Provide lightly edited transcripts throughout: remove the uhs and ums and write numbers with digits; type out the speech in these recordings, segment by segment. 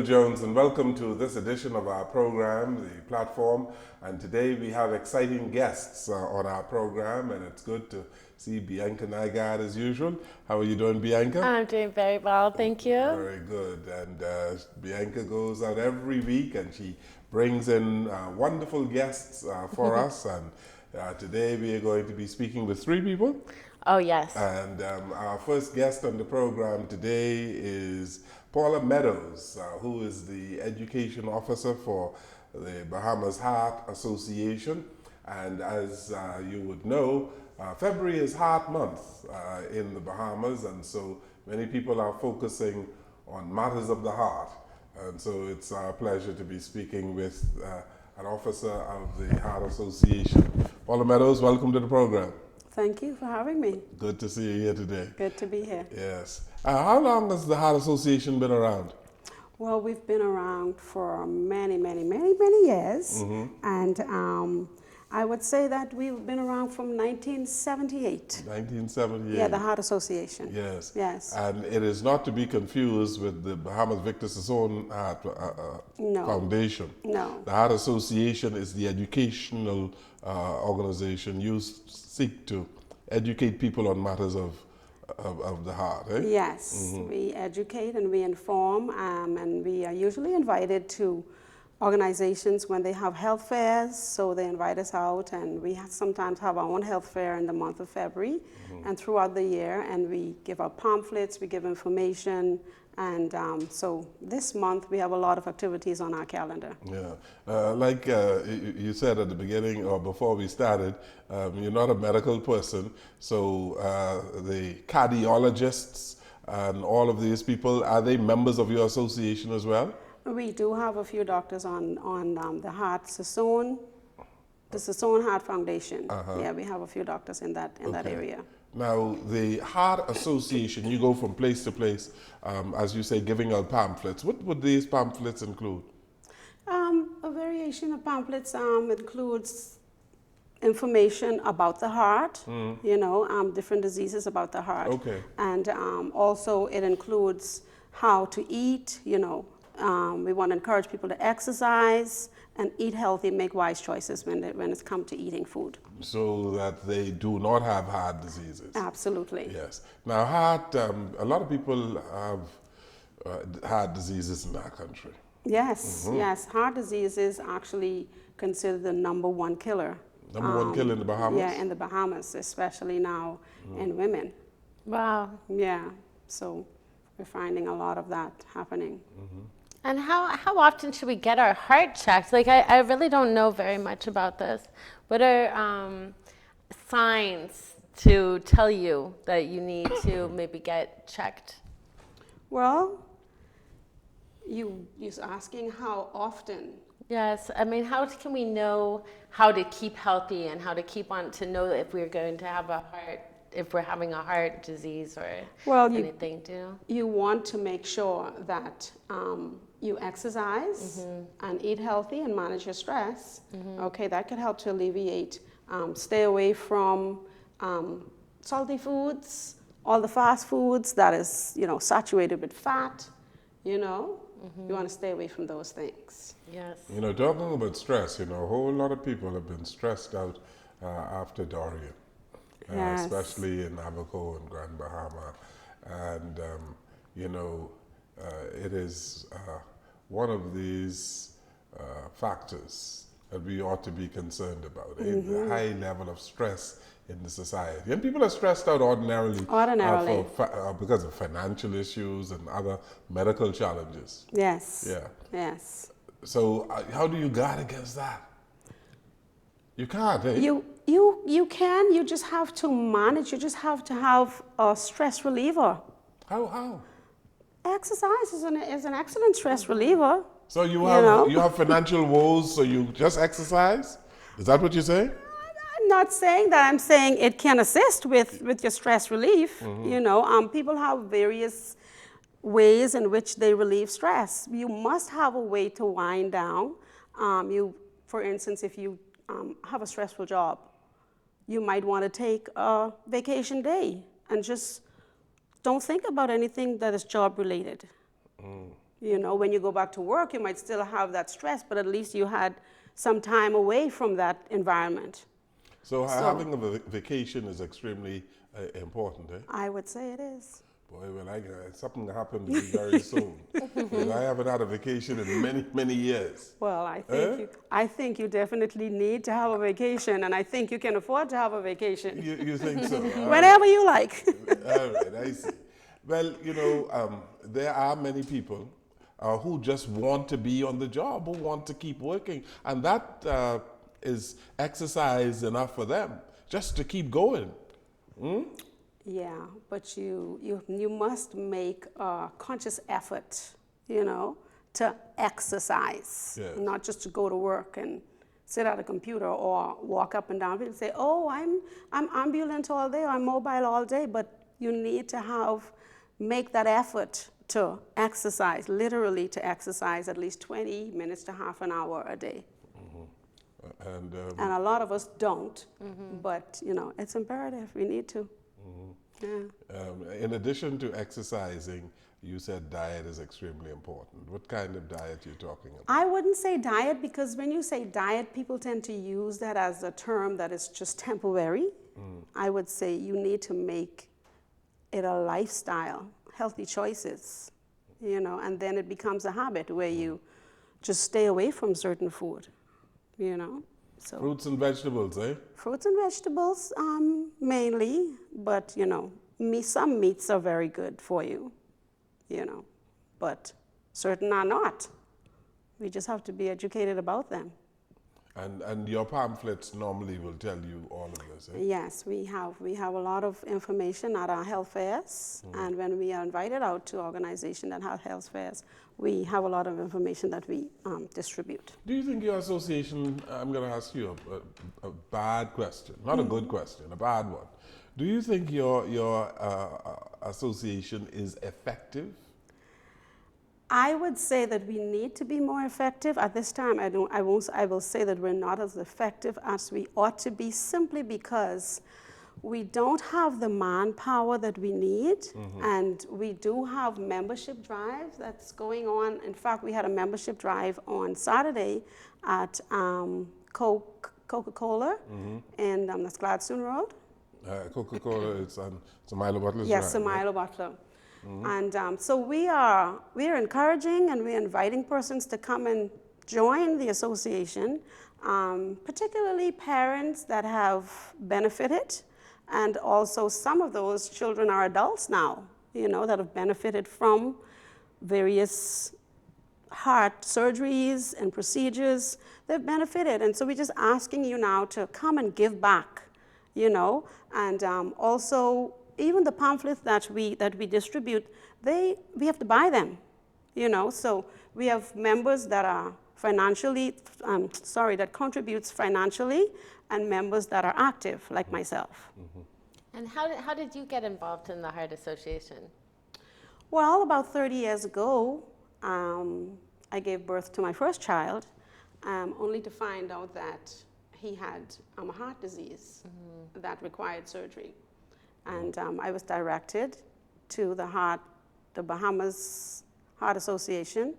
Jones, and welcome to this edition of our program, The Platform. And today we have exciting guests on our program, and it's good to see Bianca Nygard as usual. How are you doing, Bianca? I'm doing very well, thank you. Very good. And Bianca goes out every week and she brings in wonderful guests for us. And today we are going to be speaking with three people. Oh, yes. And our first guest on the program today is Paula Meadows, who is the education officer for the Bahamas Heart Association. And as you would know, February is Heart Month in the Bahamas, and so many people are focusing on matters of the heart. And so it's our pleasure to be speaking with an officer of the Heart Association. Paula Meadows, welcome to the program. Thank you for having me. Good to see you here today. Good to be here. Yes. How long has the Heart Association been around? Well, we've been around for many years. Mm-hmm. And I would say that we've been around from 1978. 1978. Yeah, the Heart Association. Yes. Yes. And it is not to be confused with the Bahamas Victor Sassoon Heart Foundation. No. The Heart Association is the educational organization used seek to educate people on matters of the heart, eh? Yes, mm-hmm. We educate and we inform, and we are usually invited to organizations when they have health fairs, so they invite us out, and we sometimes have our own health fair in the month of February, mm-hmm. and throughout the year, and we give out pamphlets, we give information, and so this month we have a lot of activities on our calendar. Yeah, like you said at the beginning or before we started, you're not a medical person, so the cardiologists and all of these people, are they members of your association as well? We do have a few doctors on the Heart Sassoon, the Sassoon Heart Foundation. Uh-huh. Yeah, we have a few doctors in that area. Now, the Heart Association, you go from place to place, as you say, giving out pamphlets. What would these pamphlets include? A variation of pamphlets includes information about the heart, different diseases about the heart. Okay. And also it includes how to eat, we want to encourage people to exercise and eat healthy, make wise choices when it's come to eating food. So that they do not have heart diseases. Absolutely. Yes. Now, heart, a lot of people have heart diseases in our country. Yes, mm-hmm. Yes. Heart disease is actually considered the #1 killer. #1 killer in the Bahamas? Yeah, in the Bahamas, especially now in women. Wow. Yeah, so we're finding a lot of that happening. Mm-hmm. And how often should we get our heart checked? Like, I really don't know very much about this. What are signs to tell you that you need to maybe get checked? Well, you're asking how often? Yes, I mean, how can we know how to keep healthy and how to keep on to know if we're going to have if we're having a heart disease or anything too? You want to make sure that you exercise mm-hmm. and eat healthy and manage your stress. Mm-hmm. Okay, that could help to alleviate. Stay away from salty foods, all the fast foods that is, saturated with fat, Mm-hmm. You want to stay away from those things. Yes. Talking about stress, a whole lot of people have been stressed out after Dorian. Yes. Especially in Abaco and Grand Bahama. And, it is one of these factors that we ought to be concerned about, mm-hmm. The high level of stress in the society. And people are stressed out ordinarily. Because of financial issues and other medical challenges. Yes. Yeah. Yes. So how do you guard against that? You can't, eh? You can. You just have to manage. You just have to have a stress reliever. How? Exercise is an excellent stress reliever. So you know? have financial woes, so you just exercise? Is that what you're saying? I'm not saying that. I'm saying it can assist with your stress relief. You know, people have various ways in which they relieve stress. You must have a way to wind down. For instance, if you have a stressful job, you might want to take a vacation day and just don't think about anything that is job related. You know, when you go back to work, you might still have that stress, but at least you had some time away from that environment. So having a vacation is extremely important, eh? I would say it is. Boy, well, something happened to me very soon. Because I haven't had a vacation in many, many years. Well, I think you definitely need to have a vacation, and I think you can afford to have a vacation. You think so? Whenever you like. All right, I see. Well, you know, there are many people who just want to be on the job, who want to keep working, and that is exercise enough for them, just to keep going. Yeah, but you must make a conscious effort, you know, to exercise, Yes. not just to go to work and sit at a computer or walk up and down. People say, "Oh, I'm ambulant all day, I'm mobile all day," but you need to make that effort to exercise, literally to exercise at least 20 minutes to half an hour a day. And a lot of us don't, but you know, it's imperative. We need to. Yeah. in addition to exercising, you said diet is extremely important. What kind of diet are you talking about? I wouldn't say diet, because when you say diet, people tend to use that as a term that is just temporary. I would say you need to make it a lifestyle, healthy choices, you know, and then it becomes a habit where you just stay away from certain food, you know. So Fruits and vegetables, eh? fruits and vegetables mainly, but you know, some meats are very good for you, you know, but certain are not. We just have to be educated about them. And your pamphlets normally will tell you all of this, eh? Yes, we have a lot of information at our health fairs, and when we are invited out to organizations that have health fairs, we have a lot of information that we distribute. Do you think your association, I'm going to ask you a bad question, not a good question, a bad one. Do you think your association is effective? I would say that we need to be more effective. At this time, I will say that we're not as effective as we ought to be, simply because we don't have the manpower that we need, and we do have membership drives that's going on. In fact, we had a membership drive on Saturday at Coca-Cola, and that's Gladstone Road. Coca-Cola, it's a Milo Butler's Yes, a Milo Butler. And so we are encouraging and we're inviting persons to come and join the association, particularly parents that have benefited, and also some of those children are adults now, you know, that have benefited from various heart surgeries and procedures. They've benefited, and so we're just asking you now to come and give back, you know, and also even the pamphlets that we distribute, we have to buy them, you know. So we have members that are that contributes financially, and members that are active, like myself. And how did you get involved in the Heart Association? Well, about 30 years ago, I gave birth to my first child, only to find out that he had a heart disease that required surgery. And I was directed to the Bahamas Heart Association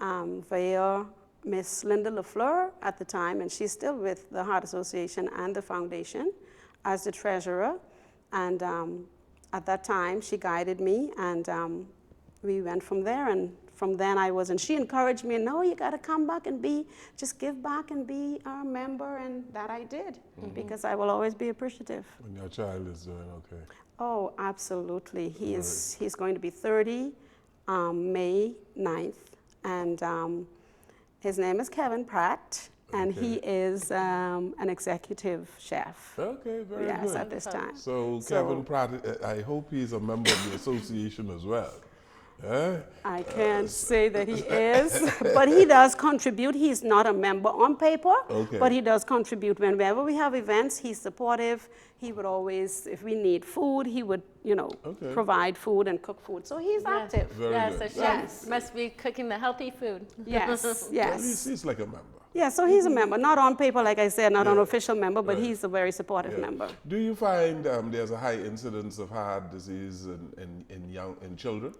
via Miss Linda LaFleur at the time, and she's still with the Heart Association and the foundation as the treasurer. And at that time, she guided me, and we went from there. And from then and she encouraged me, no, you got to come back and just give back and be a member, and that I did, because I will always be appreciative. And your child is doing okay? Oh, absolutely. He's going to be 30 May 9th, and his name is Kevin Pratt, and he is an executive chef. Okay, very good. Yes, at this time. So Kevin Pratt, I hope he's a member of the association as well. I can't say that he is, but he does contribute. He's not a member on paper, Okay. but he does contribute. Whenever we have events, he's supportive. He would always, if we need food, he would, Okay. provide food and cook food. So he's active. Very Yeah, good. so she Yes. must be cooking the healthy food. Yes, Well, yes. he's like a member. Yeah, so he's a member. Not on paper, like I said, not an Yeah. official member, but Right. he's a very supportive Yeah. member. Do you find there's a high incidence of heart disease in children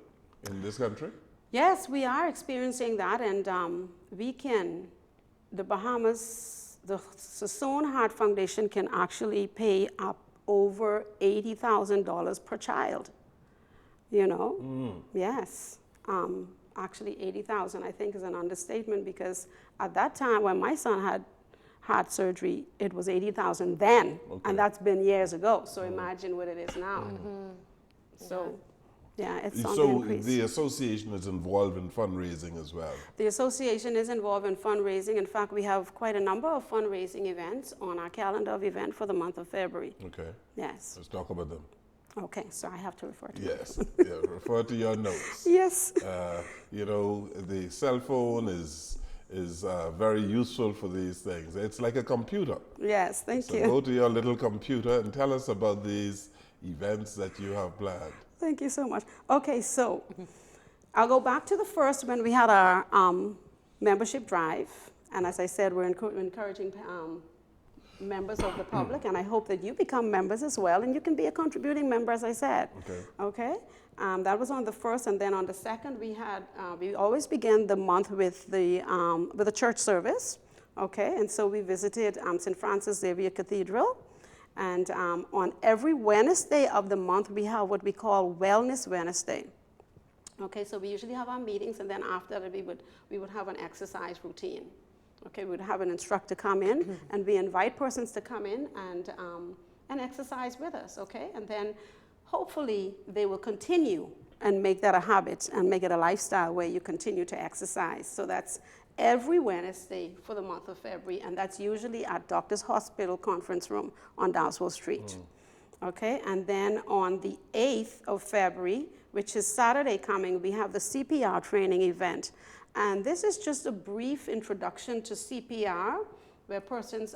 in this country? Yes, we are experiencing that, and the Bahamas, the Sassoon Heart Foundation can actually pay up over $80,000 per child. Yes. Actually, 80,000 I think is an understatement, because at that time when my son had heart surgery, it was 80,000 then, Okay. and that's been years ago. So imagine what it is now. So, yeah, it's on the So increase. the association is involved in fundraising as well. The association is involved in fundraising. In fact, we have quite a number of fundraising events on our calendar of event for the month of February. Okay. Yes. Let's talk about them. Okay, so I have to refer to Yes. Yeah, refer to your notes. Yes. The cell phone is very useful for these things. It's like a computer. Yes, thank So you. go to your little computer and tell us about these events that you have planned. Thank you so much. Okay, so I'll go back to the first when we had our membership drive. And as I said, we're encouraging members of the public, and I hope that you become members as well, and you can be a contributing member, as I said. Okay. That was on the first, and then on the second, we always begin the month with the church service. Okay, and so we visited St. Francis Xavier Cathedral, and on every Wednesday of the month, we have what we call Wellness Wednesday. Okay, so we usually have our meetings, and then after that, we would have an exercise routine. Okay, we would have an instructor come in, and we invite persons to come in and exercise with us. Okay, and then hopefully they will continue and make that a habit and make it a lifestyle where you continue to exercise. So that's every Wednesday for the month of February, and that's usually at Doctors Hospital Conference Room on Dowswell Street. Okay, and then on the 8th of February, which is Saturday coming, we have the CPR training event. And this is just a brief introduction to CPR, where persons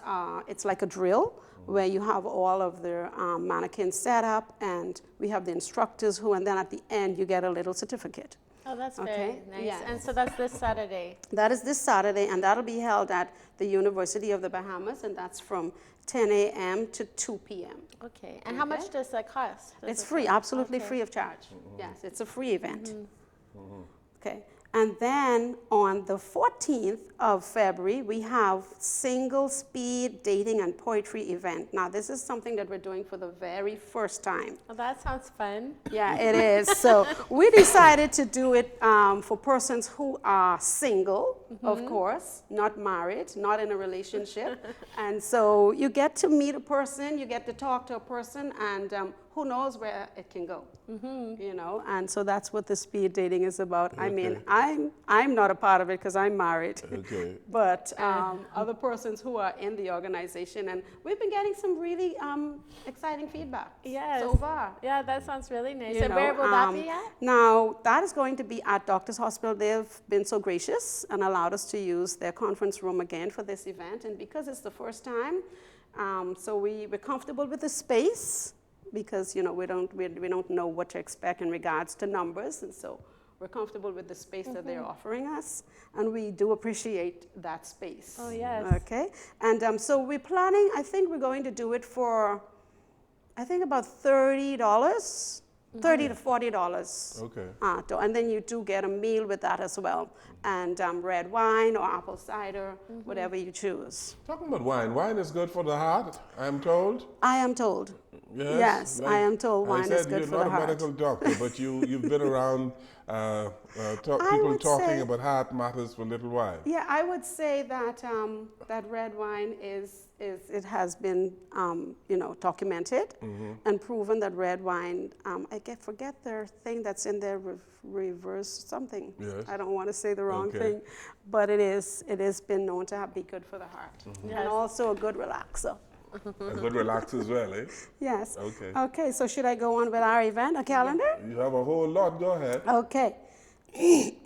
it's like a drill, where you have all of their mannequins set up, and we have the instructors and then at the end you get a little certificate. Oh, that's Okay, very nice. yes. And so that's this Saturday. That is this Saturday, and that'll be held at the University of the Bahamas, and that's from 10 a.m. to 2 p.m. Okay. And how much does that cost? It's free, absolutely Okay. free of charge. Yes, it's a free event. Okay. And then on the 14th of February, we have single speed dating and poetry event. Now, this is something that we're doing for the very first time. Oh, that sounds fun. Yeah, it is. So we decided to do it for persons who are single, of course, not married, not in a relationship. And so you get to meet a person, you get to talk to a person, and who knows where it can go, and so that's what the speed dating is about. I mean, I'm not a part of it because I'm married, but other persons who are in the organization, and we've been getting some really exciting feedback so far. Yeah, that sounds really nice. And where will that be at? Now, that is going to be at Doctors Hospital. They've been so gracious and allowed us to use their conference room again for this event, and because it's the first time, so we're comfortable with the space, because we don't know what to expect in regards to numbers, and so we're comfortable with the space that they're offering us, and we do appreciate that space. Oh, yes. Okay, and so we're planning, I think we're going to do it for, I think about $30, $30 to $40. Okay. And then you do get a meal with that as well, and red wine or apple cider, whatever you choose. Talking about wine is good for the heart, I'm told. I am told. Yes, I am told wine is good for the heart. I said you're not a medical doctor, but you've been around people talking about heart matters for a little while. Yeah, I would say that that red wine it has been documented and proven that red wine. I forget their thing that's in there, reverse something. Yes. I don't want to say the wrong thing, but it has been known to be good for the heart, and also a good relaxer. A good relax as well, eh? Yes. Okay. Okay, so should I go on with our event, a calendar? You have a whole lot, go ahead. Okay.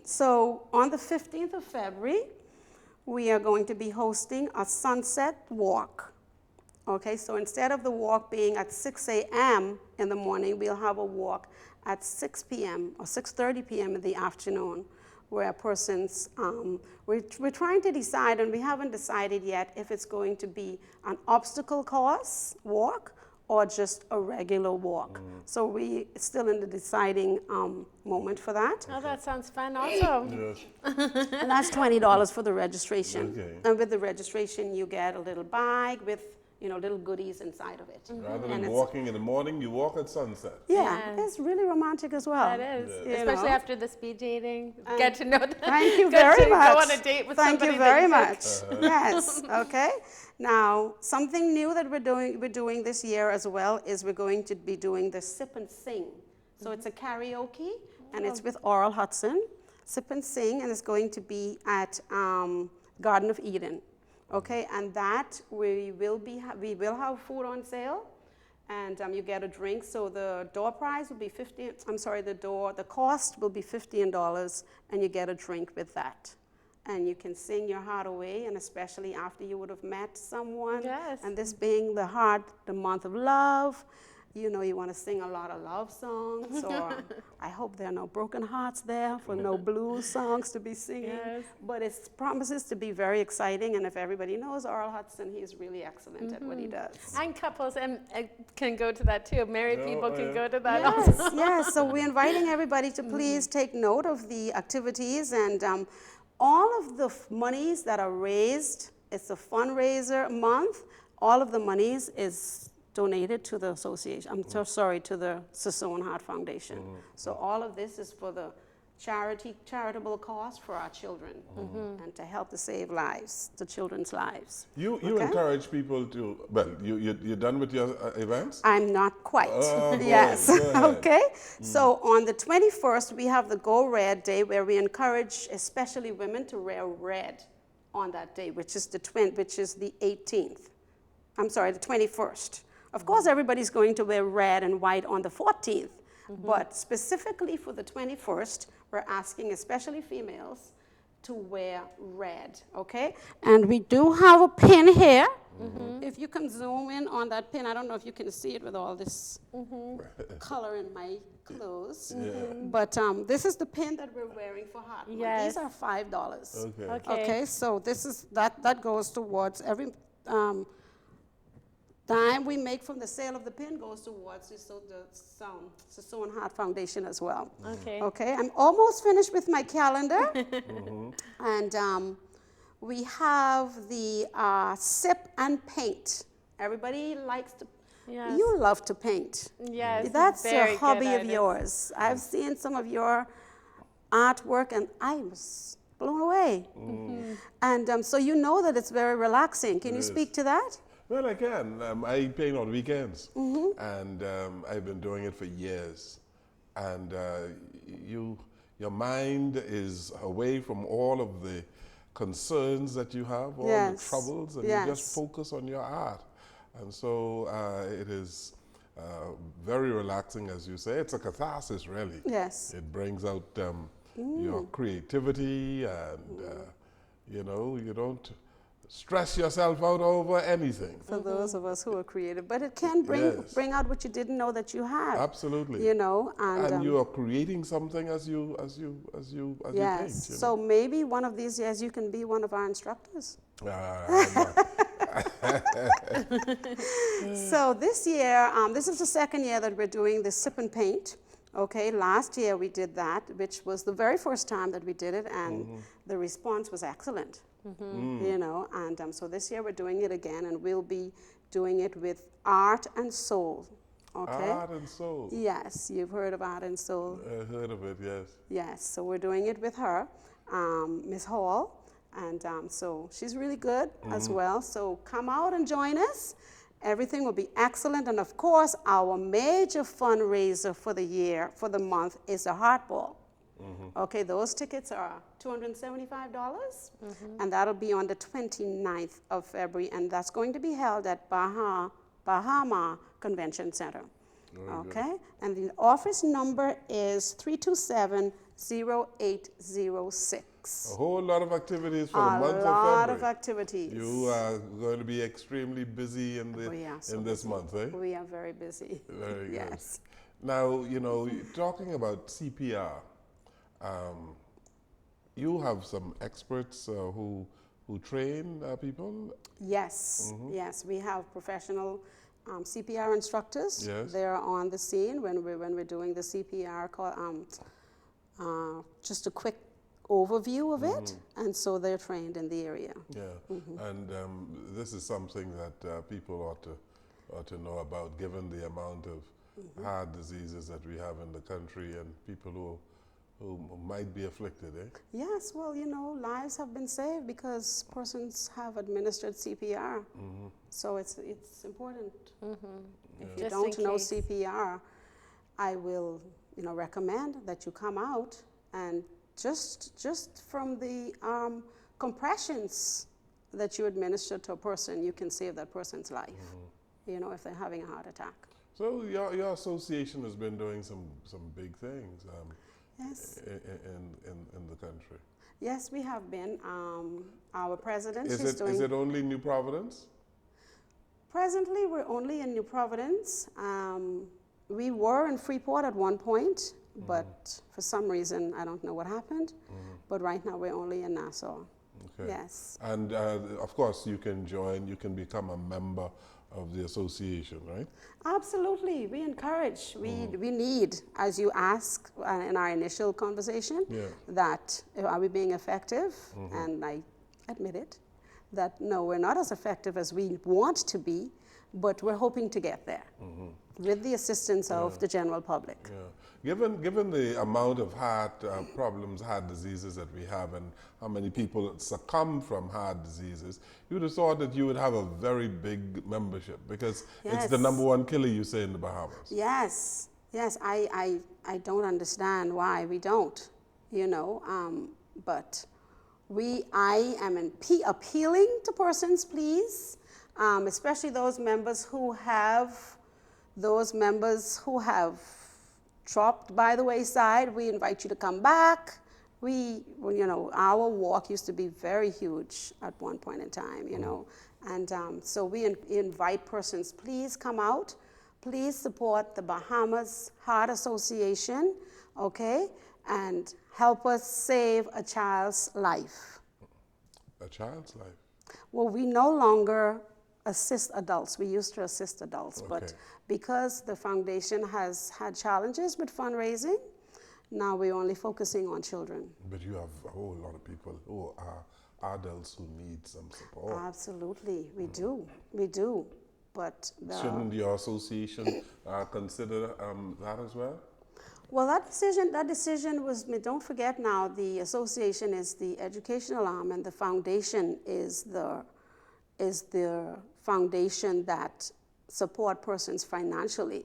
So on the 15th of February, we are going to be hosting a sunset walk. Okay, so instead of the walk being at 6 a.m. in the morning, we'll have a walk at 6 p.m. or 6:30 p.m. in the afternoon, where we're trying to decide, and we haven't decided yet, if it's going to be an obstacle course walk or just a regular walk. So we still in the deciding moment for that. Oh, that sounds fun also. Yes. And that's $20 for the registration. Okay. And with the registration, you get a little bag with, little goodies inside of it. Rather And than it's- walking in the morning, you walk at sunset. Yeah, Yes. it's really romantic as well. That is, You especially know. after the speed dating. Get to know them. Thank you Get very to much. Go on a date with Thank somebody you that very you much. Yes. Okay. Now, something new that we're doing this year as well is we're going to be doing the sip and sing. So it's a karaoke, and it's with Oral Hudson. Sip and sing, and it's going to be at Garden of Eden. Okay, and that we will have food on sale, and you get a drink. So the door prize will be the cost will be $15, and you get a drink with that. And you can sing your heart away, and especially after you would have met someone. Yes. And this being the month of love, you want to sing a lot of love songs, or I hope there are no broken hearts there for no blues songs to be singing. Yes. But it promises to be very exciting, and if everybody knows Oral Hudson, he's really excellent at what he does. And couples can go to that too. Married Yeah, people can yeah. go to that also. Yes, yes. So we're inviting everybody to please take note of the activities, and all of the monies that are raised, it's a fundraiser month, all of the monies is donated to the association, to the Sassoon Heart Foundation. So all of this is for the charitable cause for our children, and to help to save lives, the children's lives. You Okay. encourage people to, well, you're done with your events? I'm not quite. Oh, go Yes. ahead, go ahead. Okay. So on the 21st, we have the Go Red Day, where we encourage especially women to wear red on that day, which is the 18th. I'm sorry, the 21st. Of course, everybody's going to wear red and white on the 14th, but specifically for the 21st, we're asking especially females to wear red, okay? And we do have a pin here. If you can zoom in on that pin, I don't know if you can see it with all this color in my clothes, but this is the pin that we're wearing for Heart Month. Yes. These are $5. Okay. Okay, so this is that goes towards every dime we make from the sale of the pin goes towards the Sassoon Heart Foundation as well. Okay. Okay, I'm almost finished with my calendar, and we have the sip and paint. Everybody likes to. Yes. You love to paint. Yes. That's very a good hobby of artist. yours. I've seen some of your artwork, and I was blown away. And so you know that it's very relaxing. Can you is. speak to that? Well, I can. I paint on weekends, and I've been doing it for years. And your mind is away from all of the concerns that you have, all the Yes. troubles, and you just focus on your art. And so it is very relaxing, as you say. It's a catharsis, really. Yes. It brings out your creativity, and you don't stress yourself out over anything. For those of us who are creative, but it can bring out what you didn't know that you had. Absolutely. And you are creating something as you yes. paint. So maybe one of these years you can be one of our instructors. So this year, this is the second year that we're doing the sip and paint. Okay, last year we did that, which was the very first time that we did it, and the response was excellent. And so this year we're doing it again, and we'll be doing it with Art and Soul. Okay. Art and Soul. Yes, you've heard of Art and Soul. I heard of it, yes. Yes, so we're doing it with her, Miss Hall, and so she's really good as well. So come out and join us. Everything will be excellent, and of course, our major fundraiser for the month is the Heart Ball. Okay, those tickets are $275, and that'll be on the 29th of February, and that's going to be held at Bahama Convention Center. Okay, and the office number is 0806. A whole lot of activities for the A month of lot February. of activities. You are going to be extremely busy in this busy. month, eh? We are very busy. Very good. Yes. Now, you know, talking about CPR, you have some experts who train people. Yes, yes, we have professional CPR instructors. Yes. They're on the scene when we're doing the CPR call. Just a quick overview of it, and so they're trained in the area. Yeah, and this is something that people ought to know about, given the amount of heart diseases that we have in the country and people who might be afflicted, eh? Yes, well, you know, lives have been saved because persons have administered CPR. So it's important. If you Just don't in know case. CPR, I will, you know, recommend that you come out and just from the compressions that you administer to a person, you can save that person's life. You know, if they're having a heart attack. So your association has been doing some big things Yes. in the country. Yes, we have been. Our president Is is doing. it only New Providence? Presently, we're only in New Providence. We were in Freeport at one point, but for some reason, I don't know what happened. But right now, we're only in Nassau. Okay. Yes. And of course, you can join. You can become a member of the association, right? Absolutely. We encourage. We need, as you asked in our initial conversation, Yeah. that are we being effective? And I admit it, that no, we're not as effective as we want to be, but we're hoping to get there with the assistance of the general public. Yeah. Given the amount of heart problems, heart diseases that we have, and how many people succumb from heart diseases, you would have thought that you would have a very big membership because it's the Yes. #1 killer, you say, in the Bahamas. Yes, yes, I don't understand why we don't, you know, but I am appealing to persons, please, especially those members who have dropped by the wayside. We invite you to come back. You know, our walk used to be very huge at one point in time, you know, and so we invite persons, please come out. Please support the Bahamas Heart Association, okay, and help us save a child's life. A child's life. Well, we no longer assist adults. We used to assist adults, but Okay. because the foundation has had challenges with fundraising, now we're only focusing on children. But you have a whole lot of people who are adults who need some support. Absolutely, we do. But Shouldn't your association consider that as well? well, that decision was made. Don't forget now, the association is the educational arm, and the foundation is the foundation that support persons financially.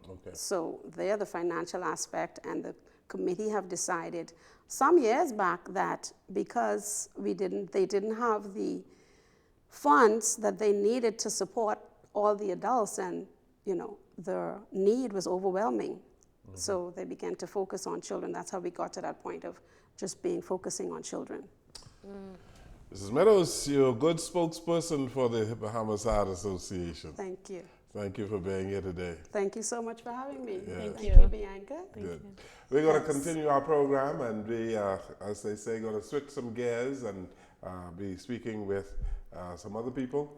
Okay. So they're the financial aspect, and the committee have decided some years back that because they didn't have the funds that they needed to support all the adults, and you know the need was overwhelming. So they began to focus on children. That's how we got to that point of just focusing on children. Mrs. Meadows, you're a good spokesperson for the Bahamas Heart Association. Thank you. Thank you for being here today. Thank you so much for having me. Yeah. Thank you. you, Bianca. Good. We're going to continue our program, and we, as they say, going to switch some gears and be speaking with some other people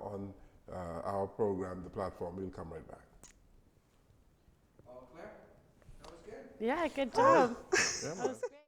on our program, The Platform. We'll come right back. All clear? That was good. Yeah, good job. Yeah, man. That was great.